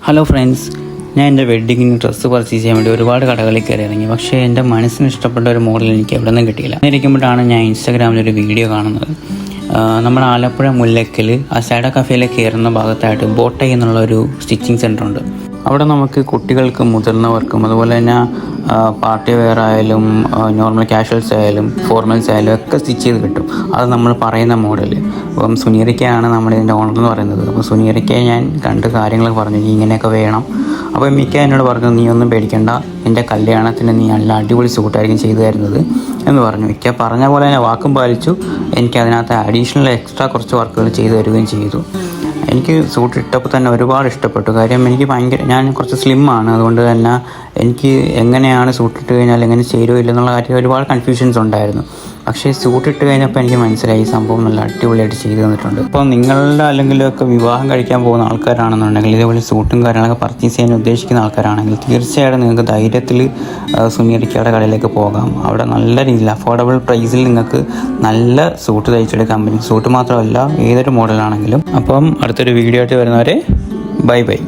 Hello friends, ഞാൻ എൻ്റെ വെഡ്ഡിങ്ങിന് dress purchase ചെയ്യാൻ വേണ്ടി ഒരുപാട് കടകളിൽ കയറി ഇറങ്ങി. പക്ഷേ എൻ്റെ മനസ്സിന് ഇഷ്ടപ്പെട്ട ഒരു മോഡൽ എനിക്ക് എവിടെ നിന്നും കിട്ടിയില്ല. അങ്ങനെ ഇരിക്കുമ്പോഴാണ് ഞാൻ ഇൻസ്റ്റാഗ്രാമിലൊരു വീഡിയോ കാണുന്നത്. നമ്മുടെ ആലപ്പുഴ മുല്ലക്കൽ സൈഡ കഫേയിൽ കയറുന്ന ഭാഗത്തായിട്ട് ബോട്ടൈ എന്നുള്ളൊരു സ്റ്റിച്ചിങ് സെൻ്റർ ഉണ്ട്. അവിടെ നമുക്ക് കുട്ടികൾക്കും മുതിർന്നവർക്കും അതുപോലെ തന്നെ പാർട്ടി വെയർ ആയാലും നോർമൽ കാഷ്വൽസ് ആയാലും ഫോർമൽസ് ആയാലും ഒക്കെ സ്റ്റിച്ച് ചെയ്ത് കിട്ടും. അത് നമ്മൾ പറയുന്ന മോഡൽ. അപ്പം സുനീറിക്കയാണ് നമ്മളിതിൻ്റെ ഓണർ എന്ന് പറയുന്നത്. അപ്പോൾ സുനീറിക്കയെ ഞാൻ കണ്ട് കാര്യങ്ങളൊക്കെ പറഞ്ഞു, നീ ഇങ്ങനെയൊക്കെ വേണം. അപ്പോൾ മിക്ക എന്നോട് പറഞ്ഞു, നീ ഒന്നും പേടിക്കണ്ട, എൻ്റെ കല്യാണത്തിന് നീ നല്ല അടിപൊളി സൂട്ടായിരിക്കും ചെയ്തു തരുന്നത് എന്ന് പറഞ്ഞു. മിക്ക പറഞ്ഞ പോലെ തന്നെ വാക്കും പാലിച്ചു. എനിക്ക് അതിനകത്ത് അഡീഷണൽ എക്സ്ട്രാ കുറച്ച് വർക്കുകൾ ചെയ്തു തരികയും ചെയ്തു. എനിക്ക് സൂട്ട് ഇട്ടപ്പോൾ തന്നെ ഒരുപാട് ഇഷ്ടപ്പെട്ടു. കാര്യം എനിക്ക് ഞാൻ കുറച്ച് സ്ലിമ്മാണ്, അതുകൊണ്ട് തന്നെ എനിക്ക് എങ്ങനെയാണ് സൂട്ടിട്ട് കഴിഞ്ഞാൽ എങ്ങനെ ചേരുമോ ഇല്ലെന്നുള്ള കാര്യം ഒരുപാട് കൺഫ്യൂഷൻസ് ഉണ്ടായിരുന്നു. പക്ഷേ സൂട്ടിട്ട് കഴിഞ്ഞപ്പോൾ എനിക്ക് മനസ്സിലായി ഈ സംഭവം നല്ല അടിപൊളിയായിട്ട് ചെയ്തു തന്നിട്ടുണ്ട്. അപ്പോൾ നിങ്ങളുടെ അല്ലെങ്കിലൊക്കെ വിവാഹം കഴിക്കാൻ പോകുന്ന ആൾക്കാരാണെന്നുണ്ടെങ്കിൽ, ഇതേപോലെ സൂട്ടും കാര്യങ്ങളൊക്കെ പർച്ചേസ് ചെയ്യാൻ ഉദ്ദേശിക്കുന്ന ആൾക്കാരാണെങ്കിൽ തീർച്ചയായിട്ടും നിങ്ങൾക്ക് ധൈര്യത്തിൽ സുനീറിക്കയുടെ കടയിലേക്ക് പോകാം. അവിടെ നല്ല രീതിയിൽ അഫോർഡബിൾ പ്രൈസിൽ നിങ്ങൾക്ക് നല്ല സൂട്ട് തയ്ച്ചെടുക്കാൻ പറ്റും. സൂട്ട് മാത്രമല്ല, ഏതൊരു മോഡലാണെങ്കിലും. അപ്പം അടുത്തൊരു വീഡിയോ ആയിട്ട് വരുന്നവരെ ബൈ ബൈ.